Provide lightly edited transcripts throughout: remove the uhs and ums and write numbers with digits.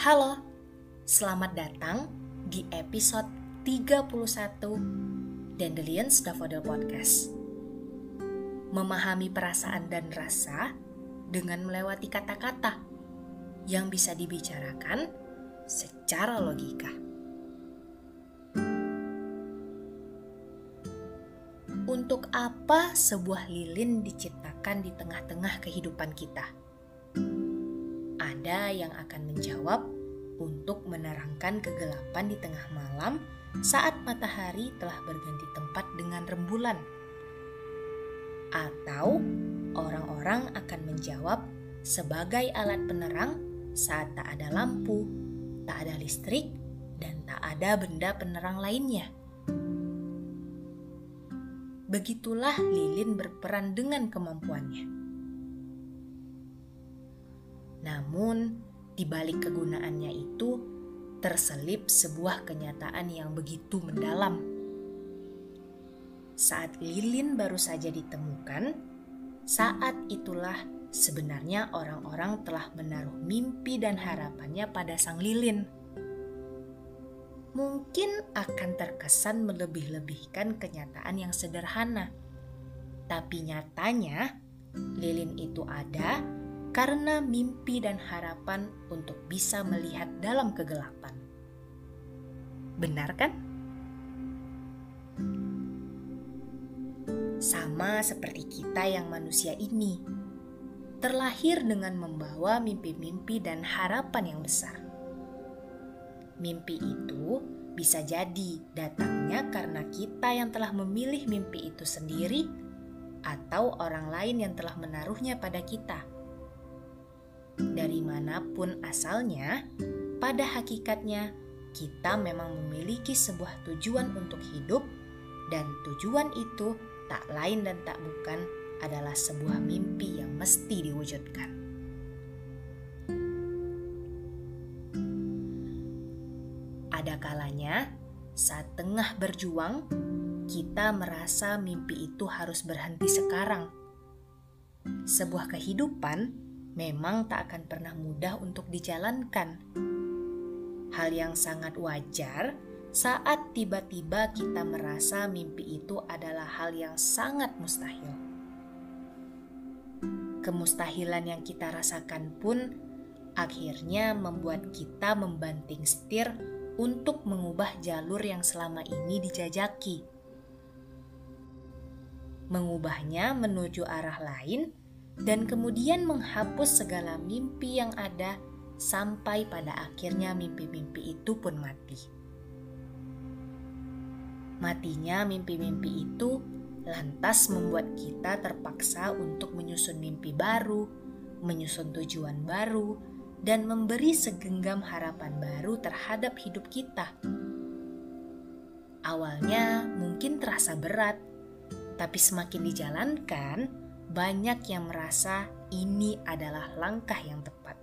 Halo, selamat datang di episode 31 Dandelions Daffodil Podcast. Memahami perasaan dan rasa dengan melewati kata-kata yang bisa dibicarakan secara logika. Untuk apa sebuah lilin diciptakan di tengah-tengah kehidupan kita? Ada yang akan menjawab untuk menerangkan kegelapan di tengah malam saat matahari telah berganti tempat dengan rembulan. Atau orang-orang akan menjawab sebagai alat penerang saat tak ada lampu, tak ada listrik, dan tak ada benda penerang lainnya. Begitulah lilin berperan dengan kemampuannya. Namun, di balik kegunaannya itu terselip sebuah kenyataan yang begitu mendalam. Saat lilin baru saja ditemukan, saat itulah sebenarnya orang-orang telah menaruh mimpi dan harapannya pada sang lilin. Mungkin akan terkesan melebih-lebihkan kenyataan yang sederhana, tapi nyatanya lilin itu ada karena mimpi dan harapan untuk bisa melihat dalam kegelapan. Benar kan? Sama seperti kita yang manusia ini, terlahir dengan membawa mimpi-mimpi dan harapan yang besar. Mimpi itu bisa jadi datangnya karena kita yang telah memilih mimpi itu sendiri atau orang lain yang telah menaruhnya pada kita. Dari manapun asalnya, pada hakikatnya kita memang memiliki sebuah tujuan untuk hidup, dan tujuan itu tak lain dan tak bukan adalah sebuah mimpi yang mesti diwujudkan. Ada kalanya saat tengah berjuang, kita merasa mimpi itu harus berhenti sekarang. Sebuah kehidupan memang tak akan pernah mudah untuk dijalankan. Hal yang sangat wajar saat tiba-tiba kita merasa mimpi itu adalah hal yang sangat mustahil. Kemustahilan yang kita rasakan pun akhirnya membuat kita membanting setir untuk mengubah jalur yang selama ini dijajaki. Mengubahnya menuju arah lain dan kemudian menghapus segala mimpi yang ada sampai pada akhirnya mimpi-mimpi itu pun mati. Matinya mimpi-mimpi itu lantas membuat kita terpaksa untuk menyusun mimpi baru, menyusun tujuan baru, dan memberi segenggam harapan baru terhadap hidup kita. Awalnya mungkin terasa berat, tapi semakin dijalankan, banyak yang merasa ini adalah langkah yang tepat.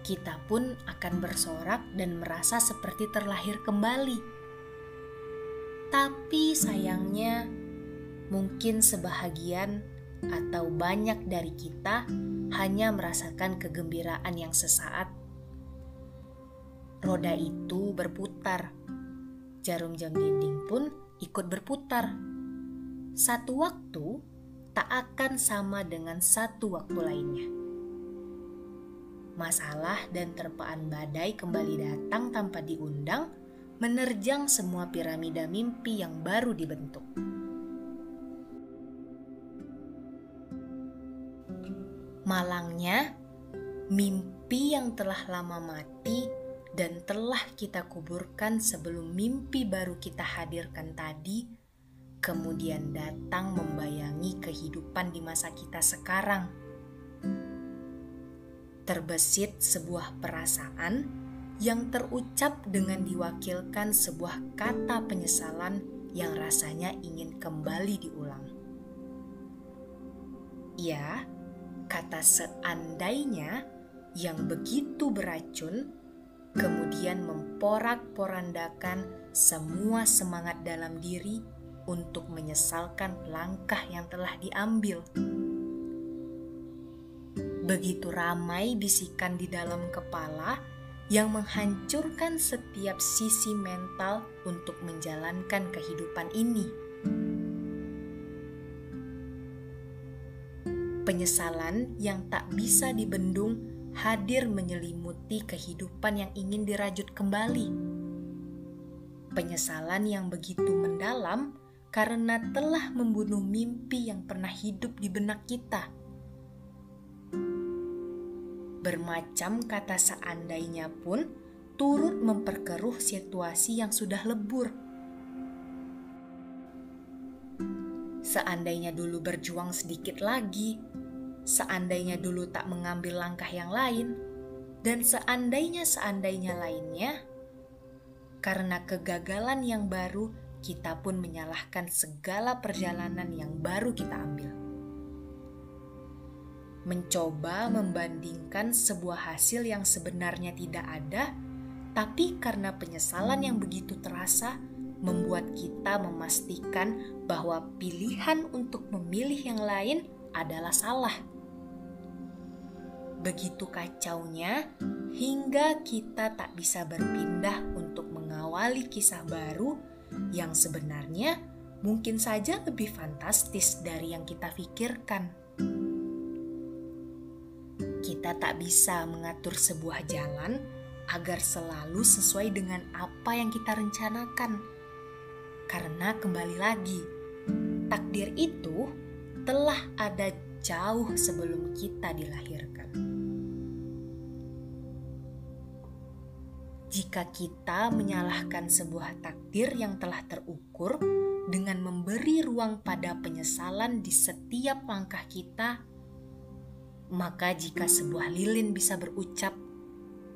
Kita pun akan bersorak dan merasa seperti terlahir kembali. Tapi sayangnya, mungkin sebahagian atau banyak dari kita hanya merasakan kegembiraan yang sesaat. Roda itu berputar. Jarum jam dinding pun ikut berputar. Satu waktu tak akan sama dengan satu waktu lainnya. Masalah dan terpaan badai kembali datang tanpa diundang, menerjang semua piramida mimpi yang baru dibentuk. Malangnya, mimpi yang telah lama mati dan telah kita kuburkan sebelum mimpi baru kita hadirkan tadi, kemudian datang membayangi kehidupan di masa kita sekarang. Terbesit sebuah perasaan yang terucap dengan diwakilkan sebuah kata penyesalan yang rasanya ingin kembali diulang. Ya, kata seandainya yang begitu beracun kemudian memporak-porandakan semua semangat dalam diri , untuk menyesalkan langkah yang telah diambil. Begitu ramai bisikan di dalam kepala yang menghancurkan setiap sisi mental untuk menjalankan kehidupan ini. Penyesalan yang tak bisa dibendung hadir menyelimuti kehidupan yang ingin dirajut kembali. Penyesalan yang begitu mendalam karena telah membunuh mimpi yang pernah hidup di benak kita. Bermacam kata seandainya pun turut memperkeruh situasi yang sudah lebur. Seandainya dulu berjuang sedikit lagi, seandainya dulu tak mengambil langkah yang lain, dan seandainya lainnya, karena kegagalan yang baru, kita pun menyalahkan segala perjalanan yang baru kita ambil. Mencoba membandingkan sebuah hasil yang sebenarnya tidak ada, tapi karena penyesalan yang begitu terasa, membuat kita memastikan bahwa pilihan untuk memilih yang lain adalah salah. Begitu kacaunya, hingga kita tak bisa berpindah untuk mengawali kisah baru yang sebenarnya mungkin saja lebih fantastis dari yang kita pikirkan. Kita tak bisa mengatur sebuah jalan agar selalu sesuai dengan apa yang kita rencanakan. Karena kembali lagi, takdir itu telah ada jauh sebelum kita dilahirkan. Jika kita menyalahkan sebuah takdir yang telah terukur dengan memberi ruang pada penyesalan di setiap langkah kita, maka jika sebuah lilin bisa berucap,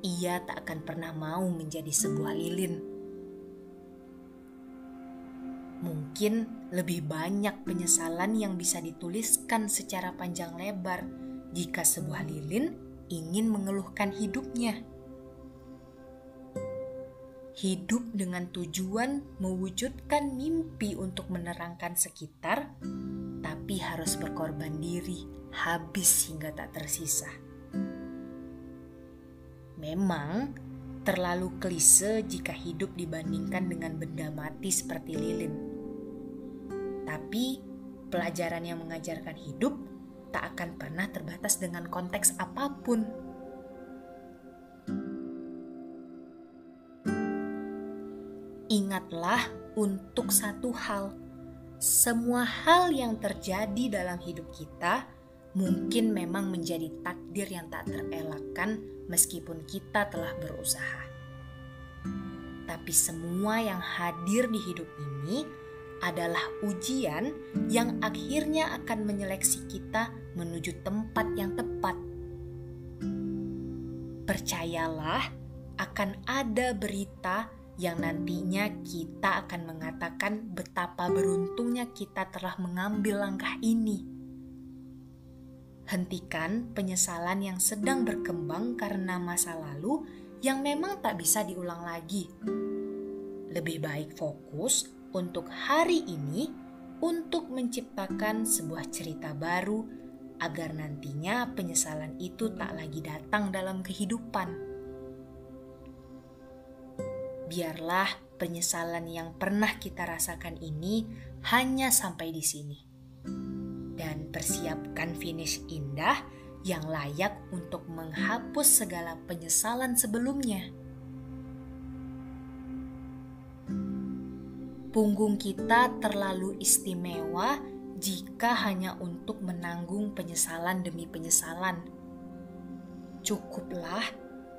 ia tak akan pernah mau menjadi sebuah lilin. Mungkin lebih banyak penyesalan yang bisa dituliskan secara panjang lebar jika sebuah lilin ingin mengeluhkan hidupnya. Hidup dengan tujuan mewujudkan mimpi untuk menerangkan sekitar, tapi harus berkorban diri habis hingga tak tersisa. Memang terlalu klise jika hidup dibandingkan dengan benda mati seperti lilin. Tapi pelajaran yang mengajarkan hidup tak akan pernah terbatas dengan konteks apapun. Ingatlah untuk satu hal, semua hal yang terjadi dalam hidup kita mungkin memang menjadi takdir yang tak terelakkan meskipun kita telah berusaha. Tapi semua yang hadir di hidup ini adalah ujian yang akhirnya akan menyeleksi kita menuju tempat yang tepat. Percayalah, akan ada berita yang nantinya kita akan mengatakan betapa beruntungnya kita telah mengambil langkah ini. Hentikan penyesalan yang sedang berkembang karena masa lalu yang memang tak bisa diulang lagi. Lebih baik fokus untuk hari ini untuk menciptakan sebuah cerita baru agar nantinya penyesalan itu tak lagi datang dalam kehidupan. Biarlah penyesalan yang pernah kita rasakan ini hanya sampai di sini. Dan persiapkan finish indah yang layak untuk menghapus segala penyesalan sebelumnya. Punggung kita terlalu istimewa jika hanya untuk menanggung penyesalan demi penyesalan. Cukuplah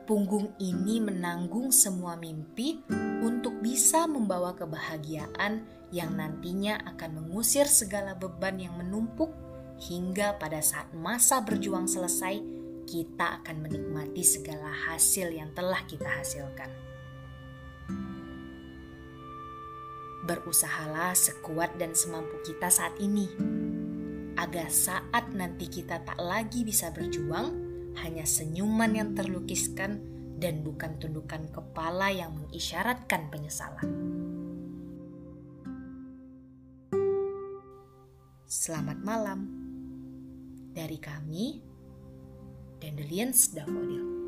punggung ini menanggung semua mimpi untuk bisa membawa kebahagiaan yang nantinya akan mengusir segala beban yang menumpuk hingga pada saat masa berjuang selesai, kita akan menikmati segala hasil yang telah kita hasilkan. Berusahalah sekuat dan semampu kita saat ini, agar saat nanti kita tak lagi bisa berjuang, hanya senyuman yang terlukiskan dan bukan tundukan kepala yang mengisyaratkan penyesalan. Selamat malam dari kami, dandelions daffodil.